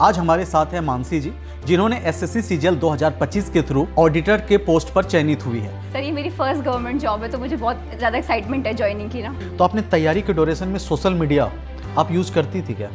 आज हमारे साथ है मानसी जी, जिन्होंने एसएससी सीजीएल 2025 के थ्रू ऑडिटर के पोस्ट पर चयनित हुई है। सर ये मेरी फर्स्ट गवर्नमेंट जॉब है तो मुझे बहुत ज़्यादा एक्साइटमेंट है ज्वाइनिंग की ना। तो आपने तैयारी के ड्यूरेशन में सोशल मीडिया आप यूज करती थी क्या?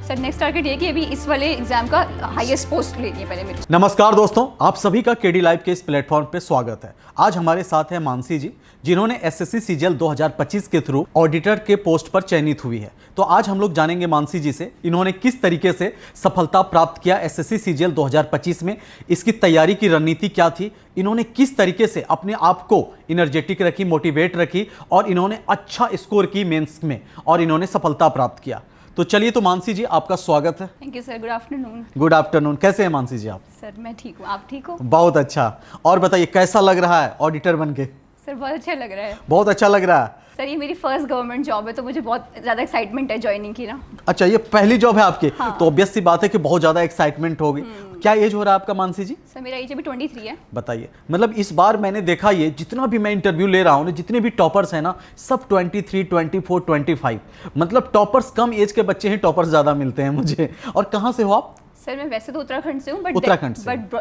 सर नेक्स्ट टारगेट ये कि अभी इस वाले एग्जाम का हाईएस्ट पोस्ट लेनी है पहले मेरे। नमस्कार दोस्तों, आप सभी का केडी लाइव के इस प्लेटफॉर्म पे स्वागत है। आज हमारे साथ है मानसी जी, जिन्होंने एसएससी सीजीएल 2025 के थ्रू ऑडिटर के पोस्ट पर चयनित हुई है। तो आज हम लोग जानेंगे मानसी जी से इन्होंने किस तरीके से सफलता प्राप्त किया एसएससी सीजीएल 2025 में, इसकी तैयारी की रणनीति क्या थी, इन्होंने किस तरीके से अपने आप को एनर्जेटिक रखी, मोटिवेट रखी और इन्होंने अच्छा स्कोर की मेंस में और इन्होंने सफलता प्राप्त किया। तो चलिए, तो मानसी जी आपका स्वागत है। Thank you sir, good afternoon. Good afternoon. कैसे हैं मानसी जी आप? सर मैं ठीक हूँ, आप ठीक हो? बहुत अच्छा। और बताइए कैसा लग रहा है ऑडिटर बन के? सर बहुत अच्छा लग रहा है। बहुत अच्छा लग रहा है। सर ये मेरी फर्स्ट गवर्नमेंट जॉब है तो मुझे बहुत ज़्यादा एक्साइटमेंट है ज्वाइनिंग की ना। अच्छा, ये पहली जॉब है आपकी? हाँ। तो ऑब्वियस सी बात है कि बहुत ज़्यादा एक्साइटमेंट होगी। क्या एज हो रहा है आपका मानसी जी? सर मेरा एज अभी 23 है। बताइए, मतलब इस बार मैंने देखा ये जितना भी मैं इंटरव्यू ले रहा हूँ, जितने भी टॉपर्स हैं ना, सब 23, 24, 25, मतलब टॉपर्स कम एज के बच्चे हैं, टॉपर्स ज़्यादा मिलते हैं मुझे। और कहाँ से हो आप? सर मैं वैसे तो उत्तराखंड से हूँ उत्तराखंड से? बट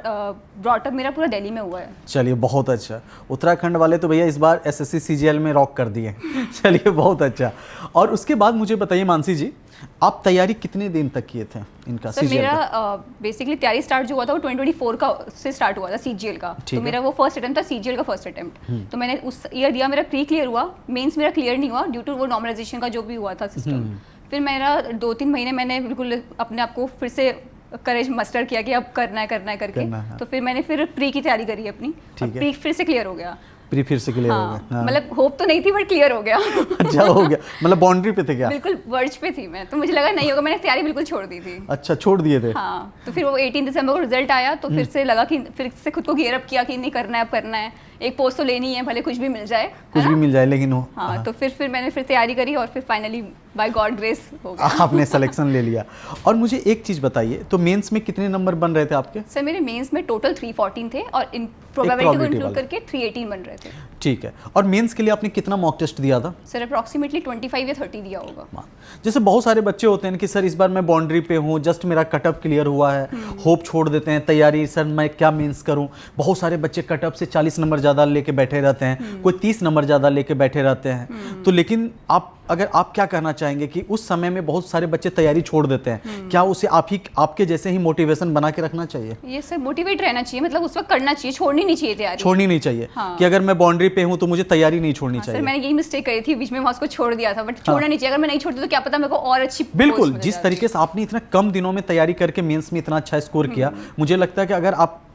ब्रॉटअप मेरा पूरा दिल्ली में हुआ है। चलिए बहुत अच्छा। उत्तराखंड वाले तो भैया इस बार एसएससी सीजीएल में रॉक कर दिए। चलिए बहुत अच्छा। और उसके बाद मुझे बताइए मानसी जी, आप तैयारी कितने दिन तक किए थे इनका? सर मेरा बेसिकली तैयारी स्टार्ट जो हुआ था वो 2024 का से स्टार्ट हुआ था सीजीएल का। तो मेरा वो फर्स्ट अटेम्प्ट था सीजीएल का फर्स्ट अटेम्प्ट। तो मैंने उस ईयर दिया, मेरा प्री क्लियर हुआ, मेंस मेरा क्लियर नहीं हुआ ड्यू टू वो नॉर्मलाइजेशन का जो भी हुआ था सिस्टम। फिर मेरा 2-3 महीने मैंने बिल्कुल अपने आप को फिर से करेज मस्टर किया कि अब करना है करके करना है। तो फिर मैंने फिर प्री की तैयारी करी अपनी। प्री फिर से क्लियर हो गया। प्री फिर से क्लियर हो गया? हाँ। मतलब होप तो नहीं थी बट क्लियर हो गया। अच्छा हो गया, मतलब बाउंड्री पे थे क्या? बिल्कुल वर्ज पे थी मैं, तो मुझे लगा नहीं होगा, मैंने तैयारी बिल्कुल छोड़ दी थी। अच्छा, छोड़ दिए थे? हाँ, तो फिर वो 18 दिसंबर को रिजल्ट आया तो फिर से लगा कि फिर से खुद को गियर अप किया कि नहीं करना है, अब करना है, एक पोस्ट तो लेनी है, भले कुछ भी मिल जाए, कुछ भी मिल जाए लेकिन हो। हाँ, तो फिर मैंने फिर तैयारी करी और फिर फाइनली बाय गॉड ग्रेस हो गया। आपने सिलेक्शन ले लिया। और मुझे एक चीज बताइए, तो मेंस में कितने नंबर बन रहे थे आपके? सर मेरे मेंस में टोटल 314 थे और इन प्रोबेबिलिटी को इंक्लूड करके 318 बन रहे थे। ठीक है। और मेंस के लिए आपने कितना मॉक टेस्ट दिया था? सर अप्रॉक्सीमेटली 25 या 30 दिया होगा। जैसे बहुत सारे बच्चे होते हैं कि सर इस बार मैं बाउंड्री पे हूँ, जस्ट मेरा कटअप क्लियर हुआ है, होप छोड़ देते हैं, तैयारी सर मैं क्या मेंस करूँ। बहुत सारे बच्चे कटअप से 40 नंबर ज़्यादा लेके बैठे रहते हैं, कोई 30 नंबर ज़्यादा लेके बैठे रहते हैं। तो लेकिन आप क्या कहना चाहेंगे कि उस समय में बहुत सारे बच्चे तैयारी छोड़ देते हैं, क्या उसे आपके जैसे ही मोटिवेशन बना के रखना चाहिए? ये सर मोटिवेट रहना चाहिए, मतलब उस वक्त करना चाहिए, छोड़नी नहीं चाहिए तैयारी। छोड़नी नहीं चाहिए। हाँ। कि अगर मैं बाउंड्री पे हूँ तो मुझे तैयारी नहीं छोड़नी चाहिए। सर मैंने यही मिस्टेक करी थी, बीच में मैं उसको छोड़ दिया था, बट छोड़ना नहीं चाहिए। अगर मैं नहीं छोड़ती तो क्या पता मेरे को और अच्छी। बिल्कुल, जिस तरीके से आपने इतना कम दिनों में तैयारी करके मेंस में इतना अच्छा स्कोर किया, मुझे लगता है कि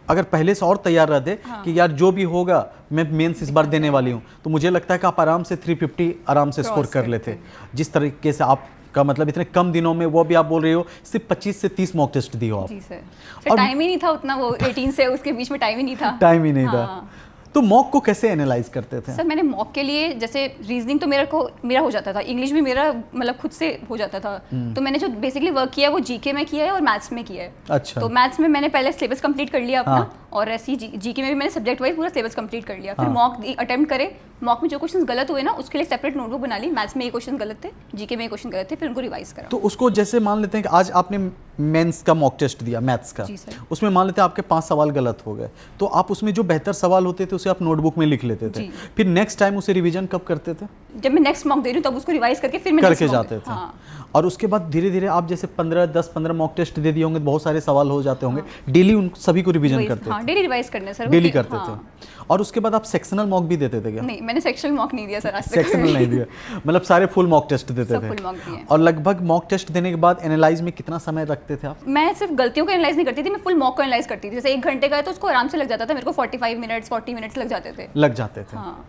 अगर पहले से और तैयार रहते कि यार जो भी होगा मैं मेंस इस बार देने वाली हूँ, तो मुझे लगता है कि आप आराम से 350 आराम से स्कोर कर लेते। जिस तरीके से आपका मतलब इतने कम दिनों में, वो भी आप बोल रही हो सिर्फ 25 से 30 मॉक टेस्ट दिए हो आप। जी सर, टाइम ही नहीं था उतना, वो 18 से उसके बीच में टाइम ही नहीं था। टाइम ही नहीं था। तो मॉक को कैसे एनालाइज करते थे? सर मैंने मॉक के लिए जैसे रीजनिंग तो मेरा हो जाता था, इंग्लिश भी मेरा मतलब खुद से हो जाता था। तो मैंने जो बेसिकली वर्क किया है वो जीके में किया है और मैथ्स में किया है। अच्छा। तो मैथ्स में मैंने पहले सिलेबस कंप्लीट कर लिया अपना। हाँ। और ऐसी जीके में भी मैंने सब्जेक्ट वाइज पूरा सिलेबस कंप्लीट कर लिया। फिर मॉक अटेम्प्ट करे, मॉक में जो क्वेश्चन गलत हुए ना उसके लिए सेपरेट नोटबुक बना ली। मैथ्स में ये क्वेश्चन गलत थे, जीके में ये क्वेश्चन गलत थे, फिर उनको रिवाइज करा। तो उसको जैसे मान लेते हैं कि आज आपने मेंस का मॉक टेस्ट दिया मैथ्स का, उसमें मान लेते हैं आपके 5 सवाल गलत हो गए, तो आप उसमें जो बेहतर सवाल होते थे उसे आप नोटबुक में लिख लेते थे। फिर नेक्स्ट टाइम उसे रिवीजन कब करते थे? जब मैं नेक्स्ट मॉक दे रही हूँ तब उसको रिवाइज करके फिर मैं करके जाते थे। हाँ। और उसके बाद धीरे धीरे आप जैसे 10-15 मॉक टेस्ट दे दिए होंगे, बहुत सारे सवाल हो जाते होंगे। डेली उन सभी को रिवीजन करते थे? डेली रिवाइज करने सर, डेली करते थे। और उसके बाद आप सेक्शनल मॉक भी देते थे क्या? नहीं, मैंने सेक्शनल मॉक नहीं दिया सर आज तक। सेक्शनल नहीं दिया, मतलब सारे फुल मॉक टेस्ट देते थे? फुल मॉक दिए। और लगभग मॉक टेस्ट देने के बाद एनालाइज में कितना समय रखते थे आप? मैं सिर्फ गलतियों को एनालाइज नहीं करती थी, मैं फुल मॉक को एनालाइज करती थी। जैसे 1 घंटे का है तो उसको आराम से लग जाता था मेरे को 45 मिनट्स 40 मिनट्स लग जाते थे। हाँ।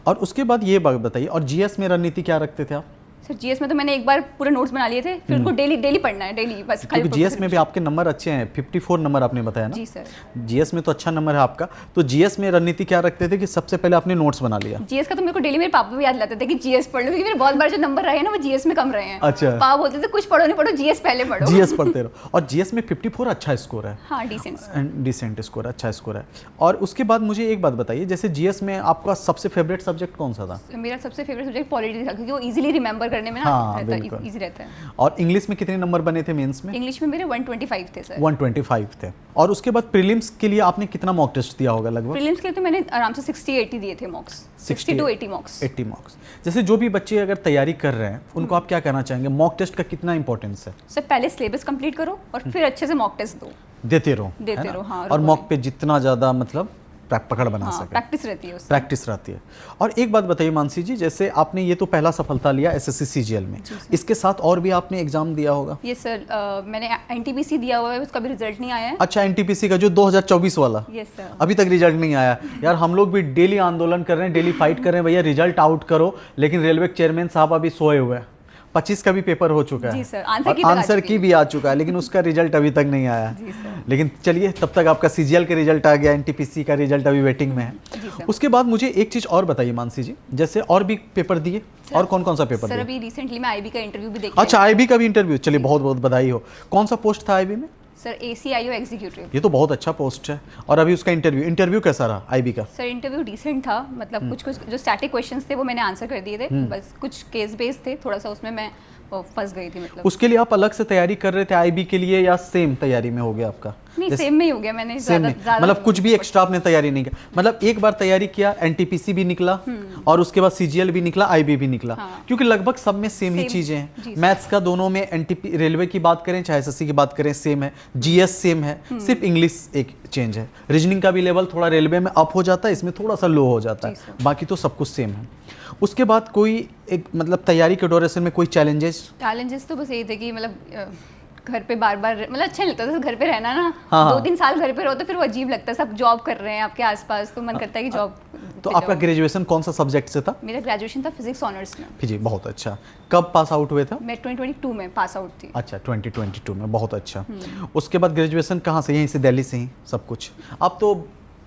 और उसके बाद ये बात बताइए, और जीएस में रणनीति क्या रखते थे आप? सर जीएस में तो मैंने एक बार पूरे नोट्स बना लिए थे, फिर उनको डेली पढ़ना है, डेली बस। क्योंकि जीएस में भी आपके नंबर अच्छे हैं, 54 नंबर आपने बताया ना? जी सर। जीएस में तो अच्छा नंबर है आपका। तो जीएस में रणनीति क्या रखते थे कि सबसे पहले आपने नोट्स बना लिया? जीएस का तो मेरे को डेली मेरे पापा भी याद लाते थे कि जीएस पढ़ लो, क्योंकि मेरे बहुत बार जो नंबर रहे हैं ना वो जीएस में कम रहे हैं। अच्छा। पापा बोलते थे कुछ पढ़ो नहीं पढ़ो, जीएस पहले पढ़ो। जीएस पढ़ते रहो। और जीएस में 54 अच्छा स्कोर है। हाँ, डिसेंट स्कोर, अच्छा स्कोर है। और उसके बाद मुझे एक बात बताइए, जैसे जीएस में आपका सबसे फेवरेट सब्जेक्ट कौन सा था? मेरा सबसे फेवरेट सब्जेक्ट पॉलिटी था, क्योंकि वो इजीली रिमेंबर करने में हाँ, ना बिल्कुल। इजी रहता है। और इंग्लिश में कितने नंबर बने थे मेंस में? इंग्लिश में मेरे 125 थे सर। 125 थे। और उसके बाद प्रीलिम्स के लिए आपने कितना मॉक टेस्ट दिया होगा लगभग? प्रीलिम्स के लिए तो मैंने आराम से 60-80 दिए थे मॉक्स, 60 to 80 मॉक्स। 80 मॉक्स। जैसे जो भी बच्चे अगर तैयारी कर रहे हैं उनको आप क्या कहना चाहेंगे, मॉक टेस्ट का कितना इंपॉर्टेंस है? सर पहले सिलेबस कंप्लीट करो और फिर अच्छे से मॉक टेस्ट दो, देते रहो, देते है ना? रहो, हाँ, और रुको मॉक पे जितना ज़्यादा मतलब पकड़ बना हाँ, सके, प्रैक्टिस रहती है उससे। प्रैक्टिस रहती है। और एक बात बताइए मानसी जी, जैसे आपने ये तो पहला सफलता लिया एसएससी सीजीएल में, इसके साथ और भी आपने एग्जाम दिया होगा? ये सर मैंने एनटीपीसी दिया हुआ है, उसका भी रिजल्ट नहीं आया है। अच्छा, एनटीपीसी का जो 2024 वाला? Yes sir. अभी तक रिजल्ट नहीं आया यार। हम लोग भी डेली आंदोलन कर रहे हैं, डेली फाइट कर रहे हैं, भैया रिजल्ट आउट करो, लेकिन रेलवे के चेयरमैन साहब अभी सोए हुए हैं। 25 का भी पेपर हो चुका है जी सर, आंसर की भी आ चुका है, लेकिन उसका रिजल्ट अभी तक नहीं आया जी है। सर। लेकिन चलिए, तब तक आपका सीजीएल का रिजल्ट आ गया, एनटीपीसी का रिजल्ट अभी वेटिंग में है। जी सर। उसके बाद मुझे एक चीज़ और बताइए मानसी जी, जैसे और भी पेपर दिए, और कौन कौन सा पेपर सर दिया? अभी रिसेंटली मैं आईबी का इंटरव्यू भी देखा। अच्छा, आईबी का भी इंटरव्यू, चलिए बहुत बहुत बधाई हो। कौन सा पोस्ट था आईबी में? Sir ACIO executive. ये तो बहुत अच्छा पोस्ट है। और अभी उसका इंटरव्यू कैसा रहा आईबी का? सर इंटरव्यू डिसेंट था, मतलब कुछ जो स्टैटिक क्वेश्चंस थे वो मैंने आंसर कर दिए थे, बस कुछ केस बेस्ड थे, थोड़ा सा उसमें मैं फंस गई थी। मतलब उसके लिए आप अलग से तैयारी कर रहे थे आईबी के लिए, या सेम तैयारी में हो गया आपका? नहीं, सेम में ही हो गया। मैंने सेम में, मतलब कुछ भी एक्स्ट्रा आपने तैयारी नहीं किया, मतलब एक बार तैयारी किया, एनटीपीसी भी निकला और उसके बाद सीजीएल भी निकला, आईबी भी निकला। हाँ। क्योंकि लगभग सब में सेम ही चीजें हैं। मैथ्स का दोनों में, एनटीपी रेलवे की बात करें चाहे एसएससी की बात करें, सेम है। जीएस सेम है, सिर्फ इंग्लिश एक चेंज है। रीजनिंग का भी लेवल थोड़ा रेलवे में अप हो जाता है, इसमें थोड़ा सा लो हो जाता है, बाकी तो सब कुछ सेम है। उसके बाद कोई एक मतलब तैयारी के ड्यूरेशन में कोई चैलेंजेस तो बस यही थे कि मतलब घर पे बार बार, मतलब अच्छा नहीं लगता था घर पे रहना ना। हाँ। 2-3 साल घर पे रहो तो फिर वो अजीब लगता है, सब जॉब कर रहे हैं आपके आसपास, तो मन करता है कि जॉब। तो आपका ग्रेजुएशन कौन सा सब्जेक्ट से था? मेरा ग्रेजुएशन था फिजिक्स ऑनर्स में। जी, बहुत अच्छा। कब पास आउट हुए थे? मैं 2022 में पास आउट थी। अच्छा, 2022 में, बहुत अच्छा। उसके बाद ग्रेजुएशन कहाँ से? यहीं से, दिल्ली से ही सब कुछ? आप तो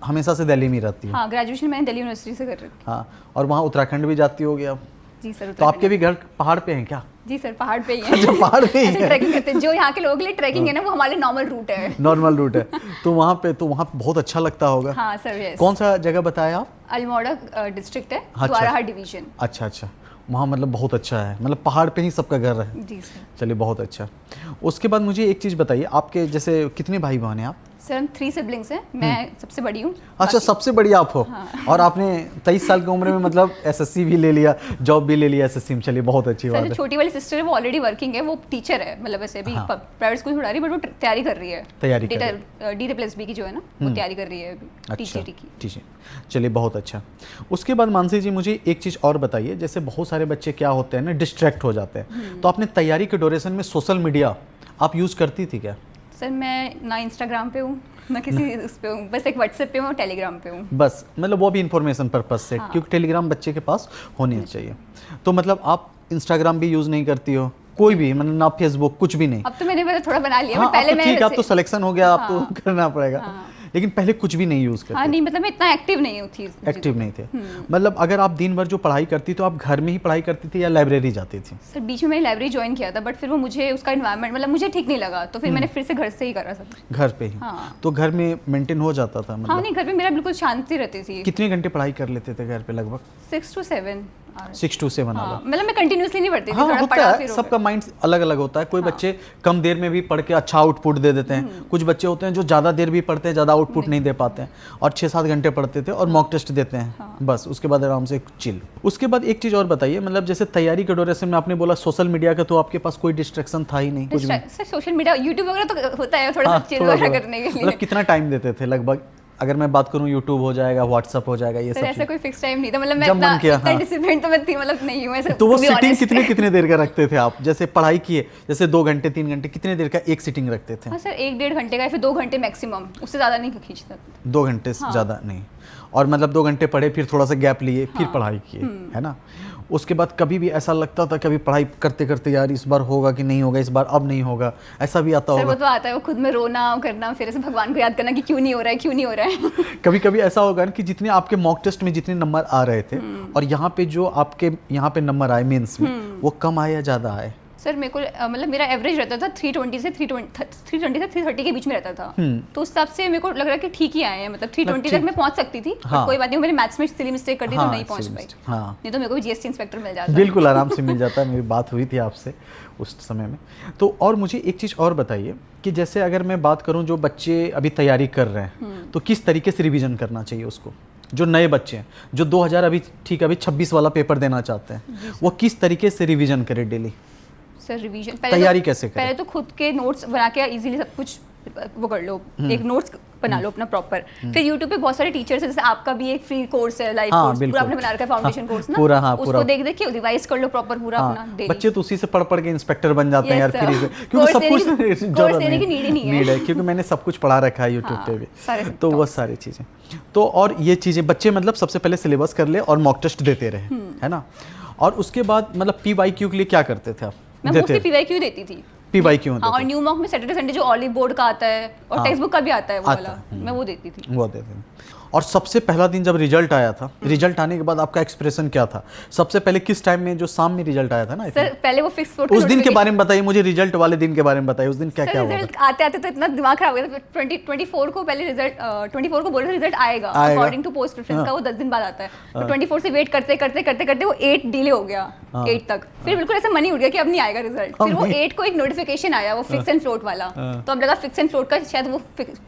हमेशा से दिल्ली में ही रहती है? हाँ, ग्रेजुएशन मैंने दिल्ली यूनिवर्सिटी से कर रखी। हाँ, और वहाँ उत्तराखंड भी जाती होगी आप? जी सर। तो आपके भी घर पहाड़ पे हैं क्या? जी सर, पहाड़ पे ही है। अच्छा, पहाड़ पे ही है। ट्रैकिंग करते हैं, जो यहाँ के लोगों के लिए ट्रैकिंग है ना, वो हमारे नॉर्मल रूट है। नॉर्मल रूट है। तो वहाँ पे बहुत अच्छा लगता होगा। हाँ सर, यस। कौन सा जगह बताया आप? अल्मोड़ा डिस्ट्रिक्ट है, अच्छा। द्वाराहाट डिवीजन। अच्छा अच्छा, वहाँ मतलब बहुत अच्छा है, मतलब पहाड़ पे ही सबका घर है। जी सर। चलिए, बहुत अच्छा। उसके बाद मुझे एक चीज़ बताइए, आपके जैसे कितने भाई बहन हैं आप? सर हम 3 सिबलिंग्स हैं, मैं सबसे बड़ी हूँ। अच्छा, सबसे बड़ी आप हो। हाँ। और आपने 23 साल की उम्र में मतलब एसएससी भी ले लिया, जॉब भी ले लिया एसएससी में, चलिए बहुत अच्छी बात सर है। छोटी वाली सिस्टर है, वो ऑलरेडी वर्किंग है, वो टीचर है, मतलब वैसे भी हाँ। प्राइवेट स्कूल पढ़ा रही है, बट वो तैयारी कर रही है। तैयारी कर रही DSSB की जो है ना, वो तैयारी कर रही है अच्छा, टीजीटी की। ठीक है, चलिए बहुत अच्छा। उसके बाद मानसी जी मुझे एक चीज़ और बताइए, जैसे बहुत सारे बच्चे क्या होते हैं ना, डिस्ट्रैक्ट हो जाते हैं, तो आपने तैयारी के ड्यूरेशन में सोशल मीडिया आप यूज़ करती थी क्या? सर मैं ना इंस्टाग्राम पे हूँ ना किसी उस पे हूँ, बस एक व्हाट्सएप पे हूँ, टेलीग्राम पे हूँ। बस मतलब वो भी इंफॉर्मेशन पर्पज से, हाँ। क्योंकि टेलीग्राम बच्चे के पास होनी चाहिए। तो मतलब आप इंस्टाग्राम भी यूज़ नहीं करती हो? कोई भी, मतलब ना फेसबुक, कुछ भी नहीं? अब तो मैंने थोड़ा बना लिया। हाँ, पहले अब तो ठीक, अब तो सिलेक्शन हो गया, अब तो करना पड़ेगा। हाँ। लेकिन पहले कुछ भी नहीं यूज़ करते? हाँ नहीं, मतलब मैं इतना एक्टिव नहीं थी। एक्टिव नहीं थे। मतलब अगर आप दिन भर जो पढ़ाई करती तो आप घर में ही पढ़ाई करती थी या लाइब्रेरी जाती थी? सर बीच में मैंने लाइब्रेरी ज्वाइन किया था, बट फिर वो मुझे उसका एनवायरनमेंट मतलब मुझे ठीक नहीं लगा, तो फिर मैंने फिर से घर से ही करा सब। घर पे ही? हाँ। तो घर में मेंटेन हो जाता था मतलब? हाँ नहीं, घर पे मेरा बिल्कुल शांति रहती थी। कितने घंटे पढ़ाई कर लेते थे घर पे लगभग? 6 to 7 6 to 7 हाँ, आवर? मतलब मैं कंटिन्यूसली नहीं पढ़ती थी, हाँ, थोड़ा होता पढ़ा है, फिर हो सबका माइंड अलग अलग होता है। कोई बच्चे कम देर में भी पढ़ के अच्छा आउटपुट दे देते हैं, कुछ बच्चे होते हैं जो ज़्यादा देर भी पढ़ते हैं, ज़्यादा आउटपुट नहीं दे पाते हैं, और 6-7 घंटे पढ़ते थे और मॉक टेस्ट देते हैं, बस उसके बाद आराम से चिल। उसके बाद एक चीज़ और बताइए, मतलब जैसे तैयारी के ड्यूरेशन में आपने बोला सोशल मीडिया का, तो आपके पास कोई डिस्ट्रैक्शन था ही नहीं कुछ भी? सर सोशल मीडिया, यूट्यूब वगैरह तो होता है थोड़ा सा चिल थोड़ा वगैरह थोड़ा। करने के लिए। मतलब कितना टाइम देते थे लगभग? अगर मैं बात करूं, यूट्यूब हो जाएगा, व्हाट्सअप हो जाएगा, ये सर सब ऐसा कोई फिक्स टाइम नहीं था, मतलब मैं जब मन इतना किया, हाँ। डिसिप्लिन तो मैं थी, मतलब नहीं हूँ ऐसे। तो वो to be सिटिंग honest। कितने देर का रखते थे आप? जैसे पढ़ाई किए, जैसे 2 घंटे 3 घंटे, कितने देर का एक सिटिंग रखते थे? हाँ सर, 1-1.5 घंटे का या फिर 2 घंटे मैक्सिमम, उससे ज़्यादा नहीं खींचता। 2 घंटे से ज़्यादा नहीं? और मतलब 2 घंटे पढ़े, फिर थोड़ा सा गैप लिए, फिर पढ़ाई किए, है ना? उसके बाद कभी भी ऐसा लगता था कभी पढ़ाई करते करते यार इस बार होगा कि नहीं होगा, इस बार अब नहीं होगा, ऐसा भी आता सर होगा? वो तो आता है, वो खुद में रोना करना, फिर ऐसे भगवान को याद करना कि क्यों नहीं हो रहा है, क्यों नहीं हो रहा है। कभी कभी ऐसा होगा ना कि जितने आपके मॉक टेस्ट में जितने नंबर आ रहे थे और यहाँ पे जो आपके यहाँ पे नंबर आए मेंस में, वो कम आए या ज़्यादा आए? सर मेरे को मतलब मेरा एवरेज रहता था 320 से 330 के बीच में रहता था, तो उस हिसाब से मेरे को लग रहा है कि ठीक ही आए हैं, मतलब 320 तक मैं पहुंच सकती थी। हाँ। कोई बात नहीं, मैंने मैथ्स में सिली मिस्टेक कर दी तो नहीं पहुंच पाई। नहीं तो मेरे को भी जीएसटी इंस्पेक्टर मिल जाता। बिल्कुल आराम से मिल जाता है, मेरी बात हुई थी आपसे उस समय में। तो और मुझे एक चीज़ और बताइए कि जैसे अगर मैं बात करूं जो बच्चे अभी तैयारी कर रहे हैं तो किस तरीके से रिवीजन करना चाहिए उसको, जो नए बच्चे हैं जो 2000 अभी 26 वाला पेपर देना चाहते हैं, वो किस तरीके से रिवीजन करें डेली? सर रिवीजन तैयारी कैसे करें? पहले तो खुद के नोट्स बना के इजीली सब कुछ वो कर लो, एक नोट्स बना लो अपना प्रॉपर। फिर यूट्यूब पे बहुत सारे टीचर्स हैं, जैसे आपका भी एक फ्री कोर्स है, लाइव कोर्स पूरा आपने बना रखा है, फाउंडेशन कोर्स ना पूरा, उसको देख देख के रिवाइज कर लो प्रॉपर पूरा अपना डेली। बच्चे तो उसी से पढ़ पढ़ के इंस्पेक्टर बन जाते हैं यार फ्री से, क्योंकि सब कुछ कोर्स देने की नीड ही नहीं है, क्योंकि मैंने सब कुछ पढ़ा रखा है यूट्यूब पे भी, तो वो सारी चीज़ें। तो और ये चीज़ें बच्चे मतलब सबसे पहले सिलेबस कर ले और मॉक टेस्ट देते रहे, है ना? और उसके बाद मतलब PYQ के लिए क्या करते थे आप? मैं मोस्टली PYQ देती थी। PYQ हाँ, और न्यू मॉक में सैटरडे संडे जो ऑलिव बोर्ड का आता है और टेक्स्ट बुक का भी आता है वो वाला, मैं वो देती थी। वो देते थे। और सबसे पहला दिन जब रिजल्ट आया था, रिजल्ट आने के बाद आपका एक्सप्रेशन क्या था? सबसे पहले किस टाइम में, जो शाम में रिजल्ट आया था ना सर, पहले वो फिक्स उस दिन के बारे में बताइए मुझे, रिजल्ट वाले दिन के बारे में बताइए, उस दिन क्या क्या हुआ? रिजल्ट आते आते तो इतना दिमाग खराब हो गया था। 24 को पहले रिजल्ट 24 को बोले रिजल्ट आएगा अकॉर्डिंग टू पोस्ट प्रेफरेंस का, वो 10 दिन बाद आता है। तो 24 से वेट करते करते करते करते वो 8 डिले हो गया, 8 तक। फिर बिल्कुल ऐसा मन ही उठ गया कि अब नहीं आएगा रिजल्ट। फिर वो 8 को एक नोटिफिकेशन आया, वो फिक्स एंड फ्लोट वाला, तो अब लगा फिक्स एंड फ्लोट का शायद वो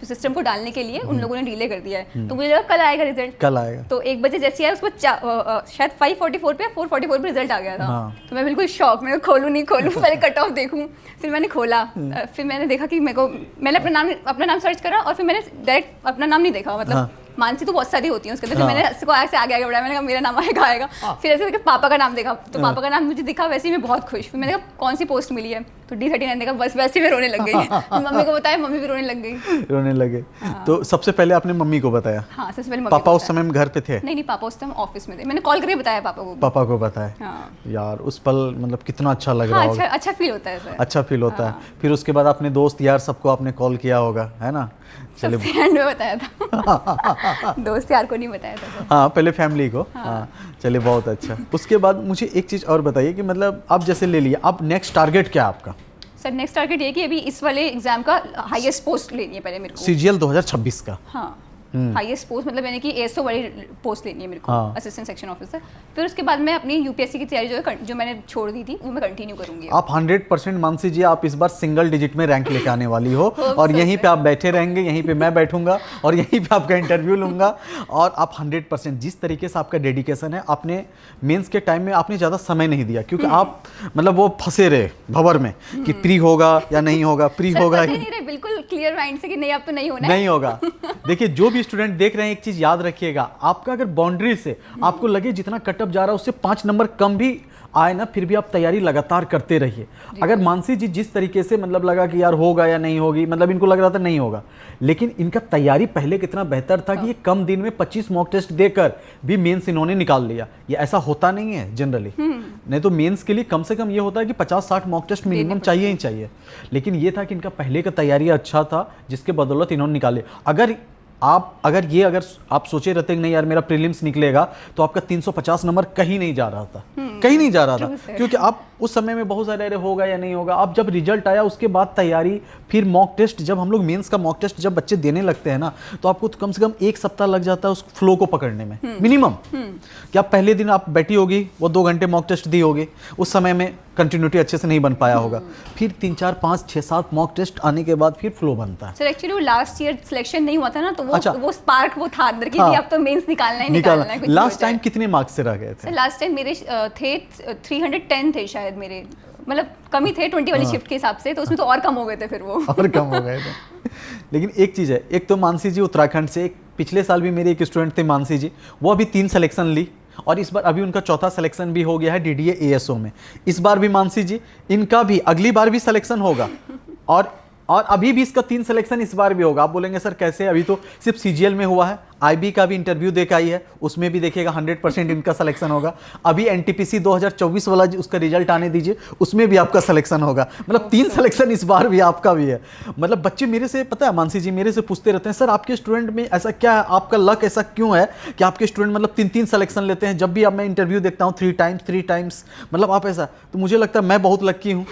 सिस्टम को डालने के लिए उन लोगों ने डिले कर दिया है, तो मुझे लगा कल आएगा रिजल्ट, कल आएगा। तो 1 बजे जैसे आया उसको शायद 5:44 पे 4:44 पे रिजल्ट आ गया था। तो मैं बिल्कुल शॉक, मैं खोलूं नहीं खोलूं, पहले कट ऑफ देखूं। फिर मैंने खोला, फिर मैंने देखा कि मैंने अपना नाम सर्च करा और फिर मैंने डायरेक्ट अपना नाम नहीं देखा, मतलब मानसी तो बहुत सारी होती है उसके अंदर। फिर मैंने इसको ऐसे आगे बढ़ाया, मैंने कहा मेरा नाम आएगा। फिर ऐसे करके पापा का नाम देखा, तो पापा का नाम मुझे दिखा, वैसे ही मैं बहुत खुश। फिर मैंने कहा कौन सी पोस्ट मिली है, तो D39 देखा, बस वैसे ही मैं रोने लग गई। मम्मी को बताया, मम्मी भी रोने लग गई, रोने लगे। तो सबसे पहले आपने मम्मी को बताया? हाँ, सबसे पहले पापा उस समय में घर पे थे? नहीं, पापा उस टाइम ऑफिस में थे, मैंने कॉल करके बताया पापा को बताया। यार उस पल मतलब कितना अच्छा लग रहा होगा। अच्छा फील होता है सर, अच्छा फील होता है। फिर उसके बाद अपने दोस्त यार सबको आपने कॉल किया होगा, है ना? चलिए एंड में बताया था दोस्त यार को नहीं बताया था सर। हाँ, पहले फैमिली को। हाँ, चलिए बहुत अच्छा। उसके बाद मुझे एक चीज़ और बताइए कि मतलब आप जैसे ले लिया, अब नेक्स्ट टारगेट क्या है आपका? सर नेक्स्ट टारगेट ये कि अभी इस वाले एग्जाम का हाईएस्ट पोस्ट लेनी है पहले मेरे को, CGL 2026 का। हाँ, हाईएस्ट पोस्ट मतलब मैंने कि ASO वाली पोस्ट लेनी है मेरे को, असिस्टेंट सेक्शन ऑफिसर। फिर उसके बाद मैं अपनी UPSC की तैयारी जो मैंने छोड़ दी थी वो मैं कंटिन्यू करूंगी। आप 100% मान लीजिए आप इस बार सिंगल डिजिट में रैंक लेके आने वाली हो और यहीं पे आप बैठे रहेंगे, यहीं पे मैं बैठूंगा और यहीं पे आपका इंटरव्यू लूंगा। और आप 100% जिस तरीके से आपका डेडिकेशन है, आपने मेंस के टाइम में आपने ज़्यादा समय नहीं दिया, क्योंकि आप मतलब वो फंसे रहे भंवर में कि प्री होगा या नहीं होगा, प्री होगा बिल्कुल क्लियर माइंड से कि नहीं अब तो नहीं होना, नहीं होगा। देखिए जो भी स्टूडेंट देख रहे हैं, एक चीज याद रखिएगा, आपका अगर बाउंड्री से आपको लगे जितना कटअप जा रहा है उससे 5 नंबर कम भी आए ना, फिर भी आप तैयारी लगातार करते रहिए। अगर मानसी जी जिस तरीके से मतलब लगा कि यार होगा या नहीं होगी, मतलब इनको लग रहा था नहीं होगा, लेकिन इनका तैयारी पहले कितना बेहतर था कि ये कम दिन में 25 मॉक टेस्ट देकर भी मेंस इन्होंने निकाल लिया। ये ऐसा होता नहीं है जनरली, नहीं तो मेंस के लिए कम से कम ये होता है कि 50-60 मॉक टेस्ट मिनिमम चाहिए ही चाहिए। लेकिन ये था कि इनका पहले का तैयारी अच्छा था, जिसके बदौलत इन्होंने निकाले। अगर आप सोचे रहते कि नहीं यार मेरा प्रीलिम्स निकलेगा, तो आपका 350 नंबर कहीं नहीं जा रहा था, कहीं नहीं जा रहा था, क्योंकि आप उस समय में बहुत सारे अरे होगा या नहीं होगा। अब जब रिजल्ट आया उसके बाद तैयारी, फिर मॉक टेस्ट, जब हम लोग मेंस का मॉक टेस्ट जब बच्चे देने लगते हैं ना, तो आपको कम से कम 1 सप्ताह लग जाता है उस फ्लो को पकड़ने में मिनिमम। कि आप पहले दिन आप बैठी होगी, वो 2 घंटे मॉक टेस्ट दी होगी, उस समय में कंटिन्यूटी अच्छे से नहीं बन पाया होगा, फिर 3, 4, 5, 6, 7 मॉक टेस्ट आने के बाद फिर फ्लो बनता है। सर एक्चुअली वो लास्ट ईयर सिलेक्शन नहीं हुआ था ना, तो वो स्पार्क वो था अंदर की, अब तो मेंस निकालना है। लास्ट टाइम कितने मार्क्स से रह गए थे? लास्ट टाइम मेरे थे 310 थे शायद मेरे, मतलब कम ही थे 20 वाली शिफ्ट के हिसाब से, तो उसमें तो और कम हो गए थे फिर वो और कम हो गए थे। लेकिन एक चीज़ है, एक तो मानसी जी उत्तराखंड से, एक पिछले साल भी मेरे एक स्टूडेंट थे मानसी जी, वो अभी 3 सिलेक्शन ली और इस बार अभी उनका 4था सिलेक्शन भी हो गया है DDA ASO में। इस बार भी मानसी जी इनका भी अगली बार भी सिलेक्शन होगा और अभी भी इसका 3 सिलेक्शन इस बार भी होगा। आप बोलेंगे सर कैसे, अभी तो सिर्फ CGL में हुआ है, आईबी का भी इंटरव्यू दे के आई है, उसमें भी देखिएगा 100% इनका सिलेक्शन होगा। अभी एनटीपीसी 2024 वाला उसका रिजल्ट आने दीजिए, उसमें भी आपका सिलेक्शन होगा। मतलब 3 सिलेक्शन इस बार भी आपका भी है। मतलब बच्चे मेरे से, पता है मानसी जी, मेरे से पूछते रहते हैं सर आपके स्टूडेंट में ऐसा क्या है, आपका लक ऐसा क्यों है कि आपके स्टूडेंट मतलब 3-3 सिलेक्शन लेते हैं। जब भी अब मैं इंटरव्यू देखता हूँ 3 टाइम्स, मतलब आप ऐसा, तो मुझे लगता है मैं बहुत लक्की हूँ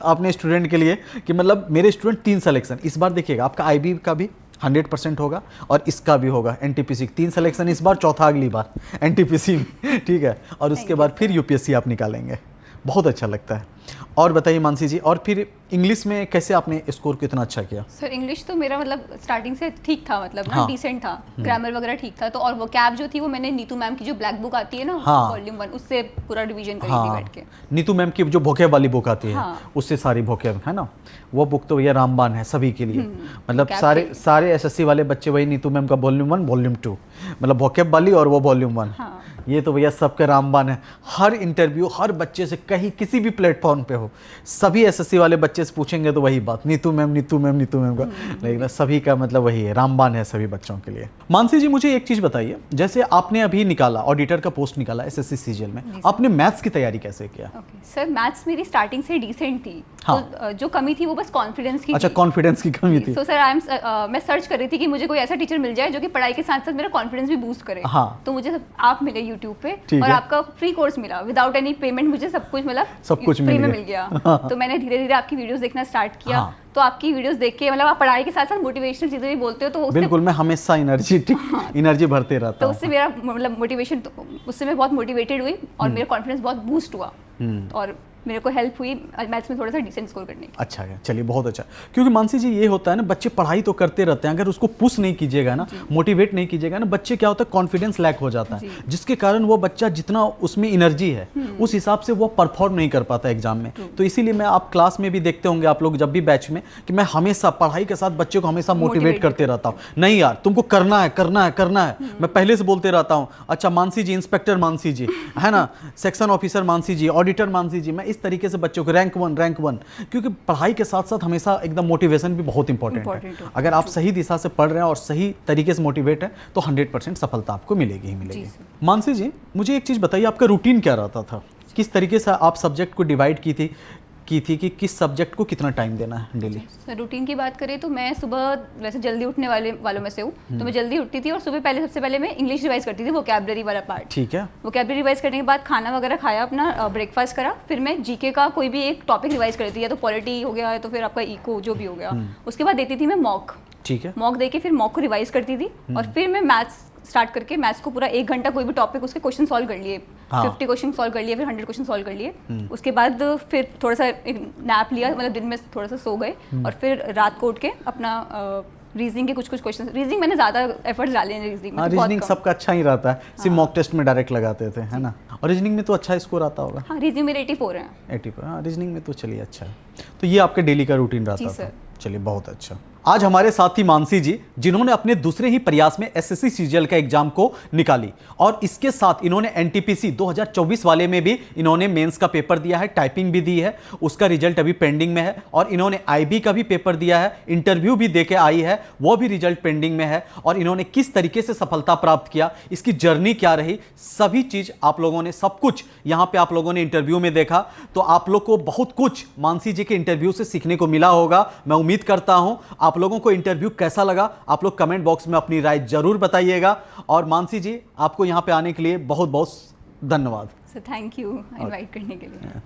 अपने स्टूडेंट के लिए कि मतलब मेरे स्टूडेंट 3 सिलेक्शन इस बार। देखिएगा आपका आईबी का भी 100% होगा और इसका भी होगा। एनटीपीसी 3 सिलेक्शन इस बार, चौथा अगली बार एनटीपीसी में, ठीक है। और उसके बाद फिर यूपीएससी आप निकालेंगे, बहुत अच्छा लगता है। और बताइए मानसी जी, और फिर इंग्लिश में कैसे आपने स्कोर कितना अच्छा किया? सर इंग्लिश तो मेरा मतलब स्टार्टिंग से ठीक था, मतलब ना हाँ। डिसेंट था, ग्रामर वगैरह ठीक था। तो और वो कैब जो थी वो मैंने नीतू मैम की जो ब्लैक बुक आती है ना, हाँ। वॉल्यूम 1, उससे पूरा रिवीजन करी थी हाँ, बैठ के। नीतू मैम की जो भोकेब वाली बुक आती है, हाँ। उससे सारी भोकेब है ना, वो बुक तो भैया रामबाण है सभी के लिए। मतलब vocab सारे के। सारे एसएससी वाले बच्चे वही नीतू मैम का वॉल्यूम 1 वॉल्यूम 2, मतलब भोकेब वाली और वो वॉल्यूम 1। हाँ। ये तो भैया सबके रामबाण है। हर इंटरव्यू हर बच्चे से कहीं किसी भी प्लेटफॉर्म पे हो, सभी एसएससी वाले बच्चे से पूछेंगे तो वही बात, नीतू मैम का। लेकिन सभी का मतलब वही है, रामबाण है सभी बच्चों के लिए। मानसी जी मुझे एक चीज़ बताइए, जैसे आपने अभी निकाला ऑडिटर का पोस्ट निकाला एसएससी सीजीएल में, आपने मैथ्स की तैयारी कैसे किया? ओके सर, मैथ्स मेरी स्टार्टिंग से डिसेंट थी। हाँ। तो जो कमी थी वो बस कॉन्फिडेंस की अच्छा, थी। कॉन्फिडेंस की कमी थी। सो सर मैं सर्च कर रही थी कि मुझे कोई ऐसा टीचर मिल जाए जो कि पढ़ाई के साथ साथ मेरा कॉन्फिडेंस भी बूस्ट करे। हाँ। तो मुझे आप मिले यूट्यूब पे, ठीक और है। आपका फ्री कोर्स मिला विदाउट एनी पेमेंट, मुझे सब कुछ मिला, सब कुछ फ्री में मिल मिल गया। हाँ। तो मैंने धीरे धीरे आपकी वीडियोस देखना स्टार्ट किया। हाँ। तो आपकी वीडियोस देख के मतलब आप पढ़ाई के साथ साथ मोटिवेशनल चीजें भी बोलते हो, तो उससे बिल्कुल, मैं हमेशा एनर्जी भरते रहता तो हूँ। उससे मेरा मतलब मोटिवेशन, उससे मैं बहुत मोटिवेटेड हुई और मेरा कॉन्फिडेंस बहुत बूस्ट हुआ, और मेरे को हेल्प हुई मैथ्स में थोड़ा सा डिसेंट स्कोर करने की। अच्छा है, चलिए बहुत अच्छा। क्योंकि मानसी जी ये होता है ना, बच्चे पढ़ाई तो करते रहते हैं, अगर उसको पुश नहीं कीजिएगा ना, मोटिवेट नहीं कीजिएगा ना, बच्चे क्या होता है कॉन्फिडेंस लैक हो जाता है, जिसके कारण वो बच्चा जितना उसमें एनर्जी है उस हिसाब से वो परफॉर्म नहीं कर पाता एग्जाम में। तो इसीलिए मैं आप क्लास में भी देखते होंगे आप लोग जब भी बैच में, कि मैं हमेशा पढ़ाई के साथ बच्चे को हमेशा मोटिवेट करते रहता हूँ। नहीं यार तुमको करना है। मैं पहले से बोलते रहता हूँ, अच्छा मानसी जी, इंस्पेक्टर मानसी जी, है ना, सेक्शन ऑफिसर मानसी जी, ऑडिटर मानसी जी, मैं इस तरीके से बच्चों को रैंक वन, क्योंकि पढ़ाई के साथ साथ हमेशा एकदम मोटिवेशन भी बहुत इंपॉर्टेंट है। अगर आप सही दिशा से पढ़ रहे हैं और सही तरीके से मोटिवेट है तो 100% सफलता आपको मिलेगी ही मिलेगी। मानसी जी मुझे एक चीज़ बताइए, आपका रूटीन क्या रहता था, किस तरीके से आप सब्जेक्ट को डिवाइड की थी कि किस सब्जेक्ट को कितना टाइम देना है डेली? सर रूटीन की बात करें तो मैं सुबह वैसे जल्दी उठने वालों में से हूँ, तो मैं जल्दी उठती थी और सुबह सबसे पहले मैं इंग्लिश रिवाइज करती थी, वोकैबुलरी वाला पार्ट। ठीक है। वोकैबुलरी रिवाइज करने के बाद खाना वगैरह खाया, अपना ब्रेकफास्ट करा, फिर मैं जीके का कोई भी एक टॉपिक रिवाइज करती थी, या तो पॉलिटी हो गया है तो फिर आपका इको जो भी हो गया। उसके बाद देती थी मैं मॉक। ठीक है। मॉक देके फिर मॉक को रिवाइज करती थी, और फिर मैं मैथ्स स्टार्ट करके मैथ्स को पूरा 1 घंटा कोई भी टॉपिक उसके क्वेश्चन सॉल्व कर लिए। 50 क्वेश्चन सॉल्व कर लिए, फिर 100 क्वेश्चन सॉल्व कर लिए। उसके बाद फिर थोड़ा सा एक नैप लिया, मतलब दिन में थोड़ा सा सो गए, और फिर रात को उठ के अपना रीजनिंग के कुछ क्वेश्चन, रीजनिंग मैंने ज़्यादा एफर्ट्स डाले हैं रीजनिंग में। हाँ, रीजनिंग सबका अच्छा ही रहता है, सिर्फ मॉक टेस्ट में डायरेक्ट लगाते थे, है ना। और रीजनिंग में तो अच्छा स्कोर आता होगा। हाँ, रीजनिंग मेरे 84 हैं। 84, हाँ रीजनिंग में तो चलिए अच्छा है। तो ये आपके डेली का रूटीन रहता था। चलिए बहुत अच्छा। आज हमारे साथ ही मानसी जी, जिन्होंने अपने दूसरे ही प्रयास में एसएससी सीजीएल का एग्जाम को निकाली, और इसके साथ इन्होंने एनटीपीसी 2024 वाले में भी इन्होंने मेंस का पेपर दिया है, टाइपिंग भी दी है, उसका रिजल्ट अभी पेंडिंग में है, और इन्होंने आईबी का भी पेपर दिया है, इंटरव्यू भी देके आई है, वो भी रिजल्ट पेंडिंग में है। और इन्होंने किस तरीके से सफलता प्राप्त किया, इसकी जर्नी क्या रही, सभी चीज आप लोगों ने, सब कुछ यहाँ पे आप लोगों ने इंटरव्यू में देखा। तो आप लोग को बहुत कुछ मानसी जी के इंटरव्यू से सीखने को मिला होगा। मैं उम्मीद करता हूं आप लोगों को इंटरव्यू कैसा लगा, आप लोग कमेंट बॉक्स में अपनी राय जरूर बताइएगा। और मानसी जी आपको यहां पे आने के लिए बहुत बहुत धन्यवाद। सर थैंक यू इनवाइट करने के लिए।